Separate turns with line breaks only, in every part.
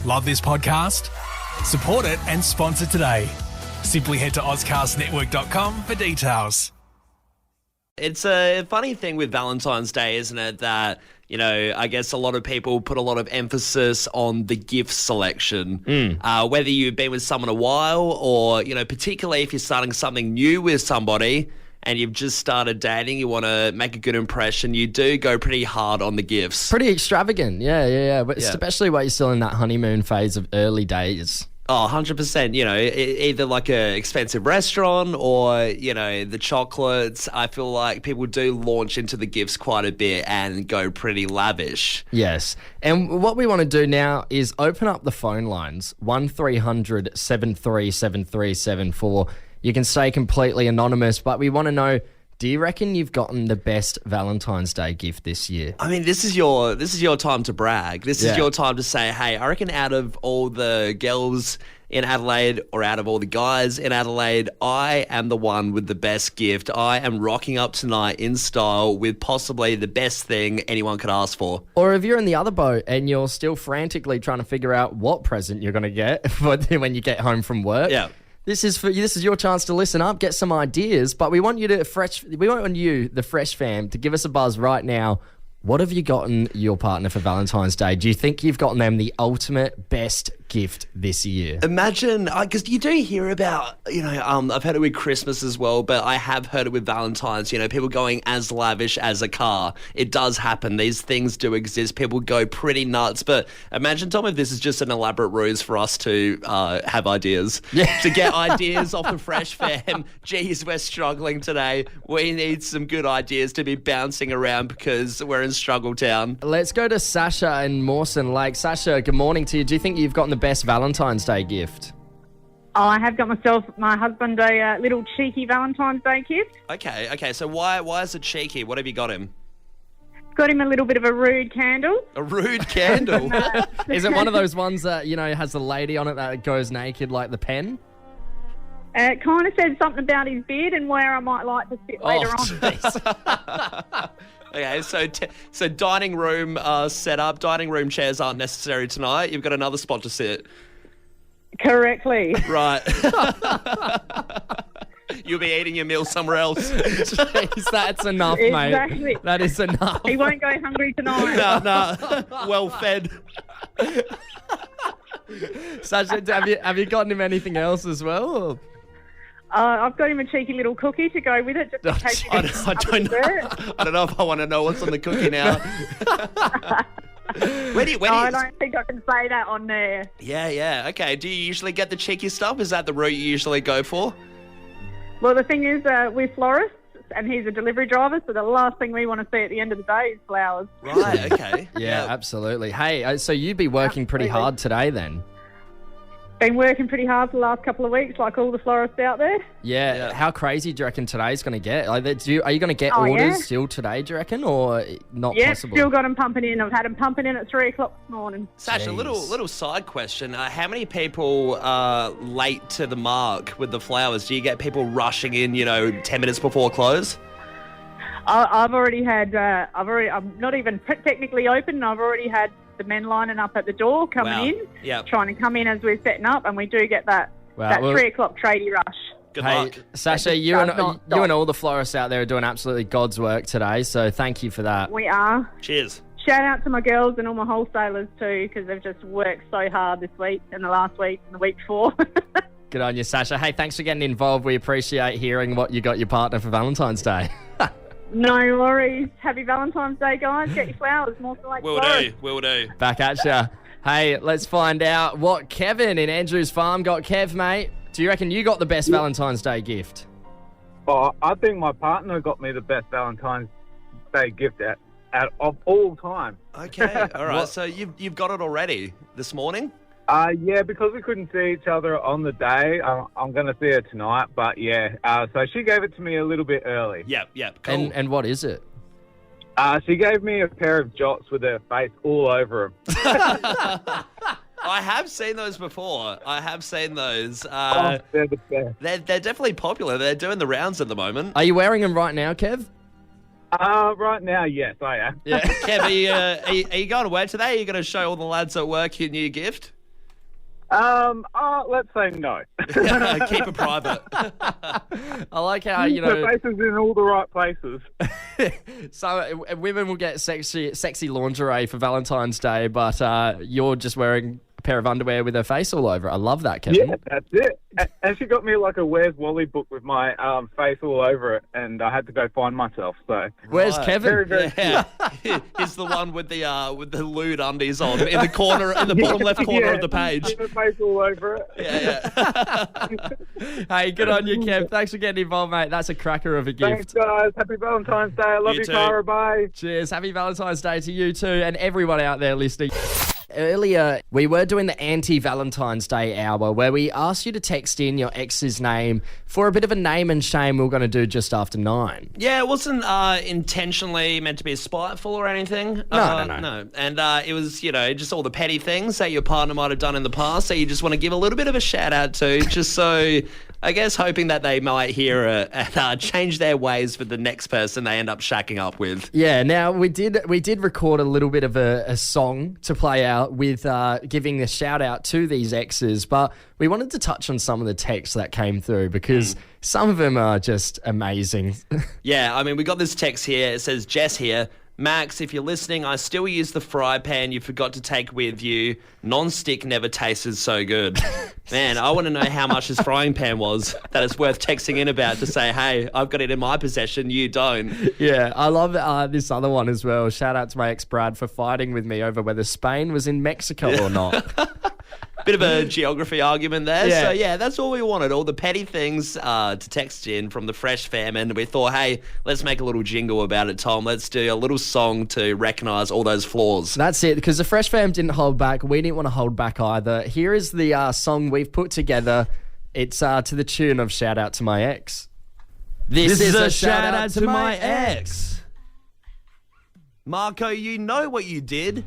Love this podcast? Support it and sponsor today. Simply head to ozcastnetwork.com for details.
It's a funny thing with Valentine's Day, isn't it? That, you know, I guess a lot of people put a lot of emphasis on the gift selection. Whether you've been with someone a while or, you know, particularly if you're starting something new with somebody and you've just started dating, you want to make a good impression, you do go pretty hard on the gifts.
Pretty extravagant, yeah. But especially while you're still in that honeymoon phase of early days.
Oh, 100%. You know, either like a expensive restaurant or, you know, the chocolates. I feel like people do launch into the gifts quite a bit and go pretty lavish.
Yes. And what we want to do now is open up the phone lines, 1300 737374. You can stay completely anonymous, but we want to know, do you reckon you've gotten the best Valentine's Day gift this year?
I mean, this is your time to brag. This is your time to say, hey, I reckon out of all the girls in Adelaide or out of all the guys in Adelaide, I am the one with the best gift. I am rocking up tonight in style with possibly the best thing anyone could ask for.
Or if you're in the other boat and you're still frantically trying to figure out what present you're going to get when you get home from work.
Yeah.
This is your chance to listen up, get some ideas, but we want you, the Fresh fam, to give us a buzz right now. What have you gotten your partner for Valentine's Day? Do you think you've gotten them the ultimate best gift this year?
Imagine, because you do hear about, you know, I've heard it with Christmas as well, but I have heard it with Valentine's, you know, people going as lavish as a car. It does happen. These things do exist. People go pretty nuts. But imagine, Tom, if this is just an elaborate ruse for us to have ideas.
Yeah.
To get ideas off the Fresh fam. Geez, we're struggling today. We need some good ideas to be bouncing around because we're in struggle town.
Let's go to Sasha in Mawson Lake. Sasha, good morning to you. Do you think you've gotten the best Valentine's Day gift?
Oh, I have got my husband a little cheeky Valentine's Day gift.
Okay. So why is it cheeky? What have you got him?
Got him a little bit of a rude candle.
A rude candle?
Is it one of those ones that, you know, has the lady on it that goes naked like the pen?
It kind of said something about his beard and where I might like to sit later on.
Okay, so dining room setup, dining room chairs aren't necessary tonight. You've got another spot to sit.
Correctly.
Right. You'll be eating your meal somewhere else.
Jeez, that's enough,
Exactly.
mate. That is enough.
He won't go hungry tonight.
No. Well fed.
Sasha, have you gotten him anything else as well?
I've got him a cheeky little cookie to go with it, just in case
I don't know if I want to know what's on the cookie now.
I don't think I can say that on there.
Yeah. Okay. Do you usually get the cheeky stuff? Is that the route you usually go for?
Well, the thing is, we're florists, and he's a delivery driver, so the last thing we want to see at the end of the day is flowers.
Right. Okay.
Yeah, absolutely. Hey, so you'd be working pretty hard today then?
Been working pretty hard for the last couple of weeks, like all the florists out there.
Yeah. How crazy do you reckon today's going to get? Are you going to get orders still today, do you reckon, or not possible?
Yeah, still got them pumping in. I've had them pumping in at 3 o'clock this morning.
Sasha, little side question. How many people are late to the mark with the flowers? Do you get people rushing in, 10 minutes before close?
I've already had, I'm not even technically open. I've already had the men lining up at the door coming in, trying to come in as we're setting up, and we do get that 3 o'clock tradie rush.
Good luck.
Sasha, you and all the florists out there are doing absolutely God's work today, so thank you for that.
We are.
Cheers.
Shout out to my girls and all my wholesalers too, because they've just worked so hard this week and the last week and the week before.
Good on you, Sasha. Hey, thanks for getting involved. We appreciate hearing what you got your partner for Valentine's Day.
No worries. Happy Valentine's Day, guys. Get your flowers. More than like
Will do.
Back at ya. Hey, let's find out what Kevin in Andrews Farm got. Kev, mate, do you reckon you got the best Valentine's Day gift?
Oh, I think my partner got me the best Valentine's Day gift of all time.
Okay, all right. So you've got it already this morning?
Yeah, because we couldn't see each other on the day, I'm going to see her tonight. But yeah, so she gave it to me a little bit early.
Yep, cool.
And what is it?
She gave me a pair of jots with her face all over them.
I have seen those before. They're
the best.
They're definitely popular. They're doing the rounds at the moment.
Are you wearing them right now, Kev?
Right now, yes, I am.
Yeah, Kev, are you going to work today? Are you going to show all the lads at work your new gift?
Let's say no.
Keep it private.
I like how,
The faces in all the right places.
So women will get sexy lingerie for Valentine's Day, but you're just wearing a pair of underwear with her face all over it. I love that, Kevin.
Yeah, that's it. And she got me like a Where's Wally book with my face all over it, and I had to go find myself. So
where's Kevin?
Very
He's the one with the lewd undies on in the corner, in the bottom left corner of the page.
With her face all over it.
Yeah.
Hey, good on you, Kev. Thanks for getting involved, mate. That's a cracker of a gift.
Thanks, guys. Happy Valentine's Day. I love you, Cara. Bye.
Cheers. Happy Valentine's Day to you too, and everyone out there listening. Earlier, we were doing the anti-Valentine's Day hour where we asked you to text in your ex's name for a bit of a name and shame we were going to do just after 9.
Yeah, it wasn't intentionally meant to be spiteful or anything.
No.
And it was, just all the petty things that your partner might have done in the past that you just want to give a little bit of a shout out to, just so, I guess, hoping that they might hear it and change their ways for the next person they end up shacking up with.
Yeah, now we did record a little bit of a song to play out with giving a shout out to these exes, but we wanted to touch on some of the texts that came through because some of them are just amazing.
Yeah, I mean, we got this text here. It says, Jess here. Max, if you're listening, I still use the fry pan you forgot to take with you. Non-stick never tasted so good. Man, I want to know how much his frying pan was that it's worth texting in about to say, hey, I've got it in my possession, you don't.
Yeah, I love this other one as well. Shout out to my ex Brad for fighting with me over whether Spain was in Mexico or not.
Bit of a geography argument there.
Yeah.
So, yeah, that's all we wanted. All the petty things to text in from the Fresh fam. And we thought, hey, let's make a little jingle about it, Tom. Let's do a little song to recognise all those flaws.
That's it, because the Fresh fam didn't hold back. We didn't want to hold back either. Here is the song we've put together. It's to the tune of Shout Out to My Ex.
This is a shout out to my ex. Marco, you know what you did.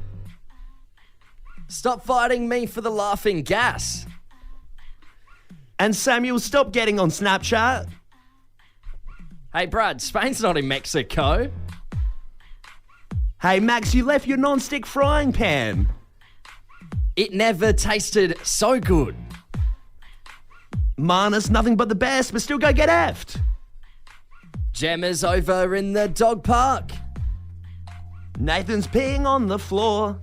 Stop fighting me for the laughing gas.
And Samuel, stop getting on Snapchat.
Hey, Brad, Spain's not in Mexico.
Hey, Max, you left your non-stick frying pan.
It never tasted so good.
Mana's nothing but the best, but still go get effed.
Gemma's over in the dog park.
Nathan's peeing on the floor.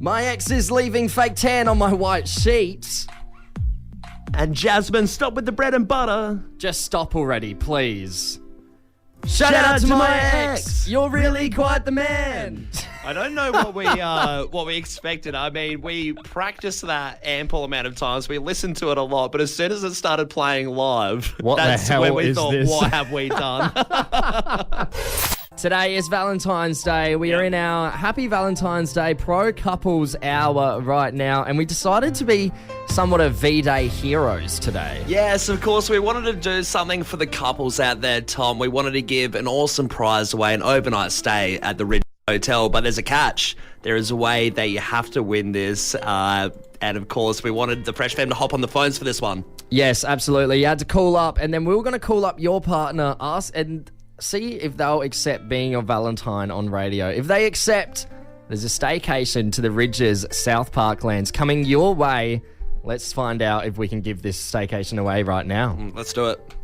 My ex is leaving fake tan on my white sheets.
And Jasmine, stop with the bread and butter.
Just stop already, please. Shout out to my ex. You're really quite the man.
I don't know what we expected. I mean, we practiced that ample amount of times. We listened to it a lot, but as soon as it started playing live, that's when we thought, what have we done?
Today is Valentine's Day. We are in our Happy Valentine's Day Pro Couples Hour right now, and we decided to be somewhat of V-Day heroes today.
Yes, of course. We wanted to do something for the couples out there, Tom. We wanted to give an awesome prize away, an overnight stay at the Ridge Hotel, but there's a catch. There is a way that you have to win this, and of course, we wanted the Fresh fam to hop on the phones for this one.
Yes, absolutely. You had to call up, and then we were going to call up your partner, us, and see if they'll accept being your Valentine on radio. If they accept, there's a staycation to the Ridges South Parklands coming your way. Let's find out if we can give this staycation away right now.
Let's do it.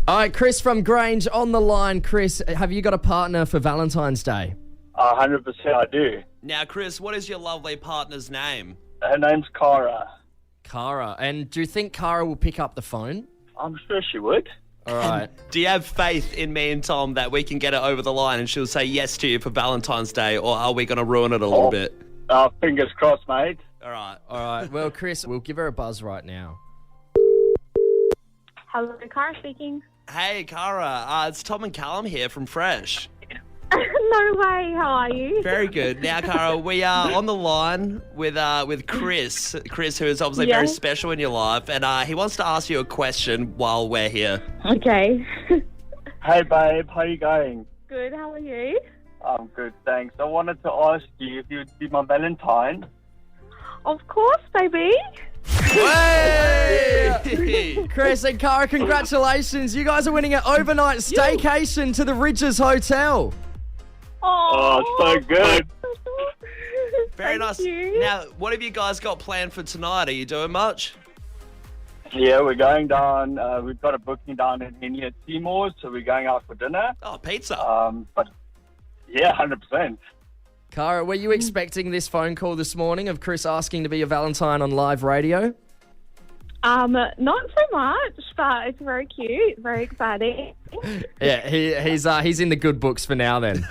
All right, Chris from Grange on the line. Chris, have you got a partner for Valentine's Day?
100% I do.
Now, Chris, what is your lovely partner's name?
Her name's Cara.
Cara. And do you think Cara will pick up the phone?
I'm sure she would.
All right.
Do you have faith in me and Tom that we can get her over the line and she'll say yes to you for Valentine's Day, or are we going to ruin it a little bit?
Fingers crossed, mate.
All right.
All right. Well, Chris, we'll give her a buzz right now.
Hello, Cara speaking.
Hey, Cara. It's Tom and Callum here from Fresh.
No way. How are you?
Very good. Now, Cara, we are on the line with Chris. Chris, who is obviously very special in your life, and he wants to ask you a question while we're here.
Okay.
Hey, babe. How you going?
Good. How are you?
I'm good, thanks. I wanted to ask you if you'd be my Valentine.
Of course, baby.
Hey!
Chris and Cara, congratulations. You guys are winning an overnight staycation to the Ridges Hotel.
Oh, so good.
Very nice.
You.
Now, what have you guys got planned for tonight? Are you doing much?
Yeah, we're going down. We've got a booking down in Henny at Seymour's, so we're going out for dinner.
Oh, pizza.
But yeah, 100%.
Cara, were you expecting this phone call this morning of Chris asking to be your Valentine on live radio?
Not so much, but it's very cute, very exciting.
Yeah, he's in the good books for now then.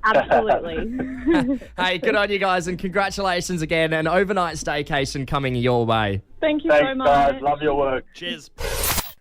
Absolutely.
Hey, good on you guys, and congratulations again. An overnight staycation coming your way.
Thank you so much.
Thanks, guys. Love your work.
Cheers.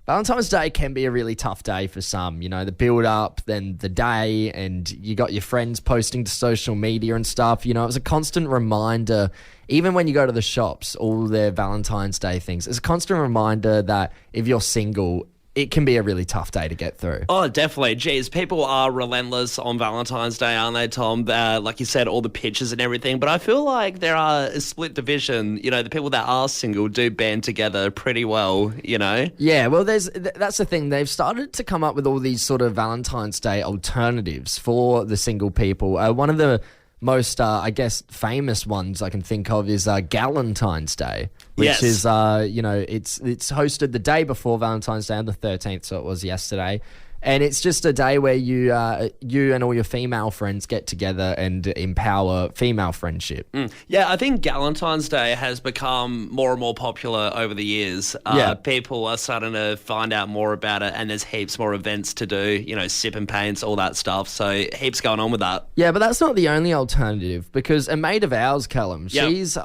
Valentine's Day can be a really tough day for some, you know, the build up, then the day, and you got your friends posting to social media and stuff. You know, it was a constant reminder, even when you go to the shops, all their Valentine's Day things, it's a constant reminder that if you're single, it can be a really tough day to get through.
Oh, definitely. Geez, people are relentless on Valentine's Day, aren't they, Tom? Like you said, all the pictures and everything. But I feel like there are a split division. You know, the people that are single do band together pretty well, you know?
Yeah, well, that's the thing. They've started to come up with all these sort of Valentine's Day alternatives for the single people. One of the most, I guess, famous ones I can think of is Galentine's Day, which is, you know, it's hosted the day before Valentine's Day on the 13th, so it was yesterday. And it's just a day where you and all your female friends get together and empower female friendship.
Yeah, I think Galentine's Day has become more and more popular over the years. People are starting to find out more about it, and there's heaps more events to do, you know, sip and paints, all that stuff. So heaps going on with that.
Yeah, but that's not the only alternative, because a mate of ours, Callum, she's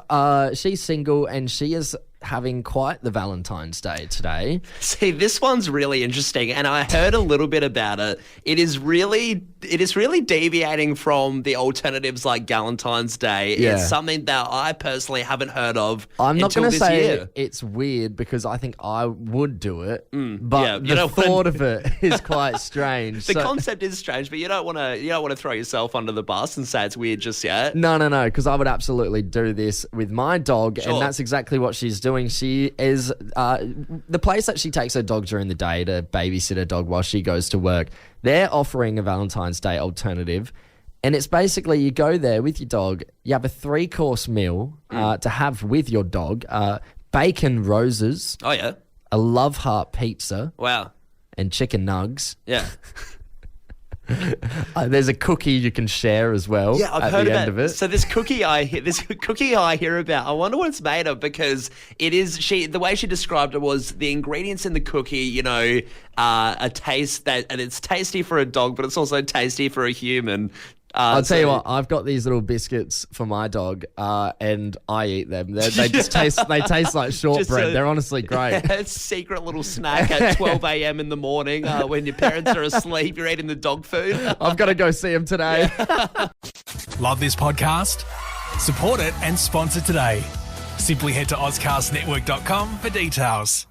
single and she is having quite the Valentine's Day today.
See, this one's really interesting, and I heard a little bit about it. It is really deviating from the alternatives like Galentine's Day.
Yeah.
It's something that I personally haven't heard of.
I'm not going to say
year.
It's weird, because I think I would do it, but
yeah,
the thought of it is quite strange.
The concept is strange, but you don't want to throw yourself under the bus and say it's weird just yet.
No, because I would absolutely do this with my dog, and that's exactly what she's doing. She is the place that she takes her dog during the day to babysit her dog while she goes to work. They're offering a Valentine's Day alternative, and it's basically you go there with your dog, you have a 3-course meal to have with your dog, bacon roses,
a
love heart pizza,
wow,
and chicken nugs.
Yeah.
There's a cookie you can share as well.
Yeah, I've
at
heard
the
about
end of it.
So this cookie I hear about. I wonder what it's made of, because it is the way she described it was the ingredients in the cookie, you know, a taste that, and it's tasty for a dog, but it's also tasty for a human.
I'll tell you what, I've got these little biscuits for my dog, and I eat them. They just taste like shortbread. They're honestly great.
A secret little snack at 12 a.m. in the morning when your parents are asleep. You're eating the dog food.
I've got to go see them today.
Love this podcast? Support it and sponsor today. Simply head to AuscastNetwork.com for details.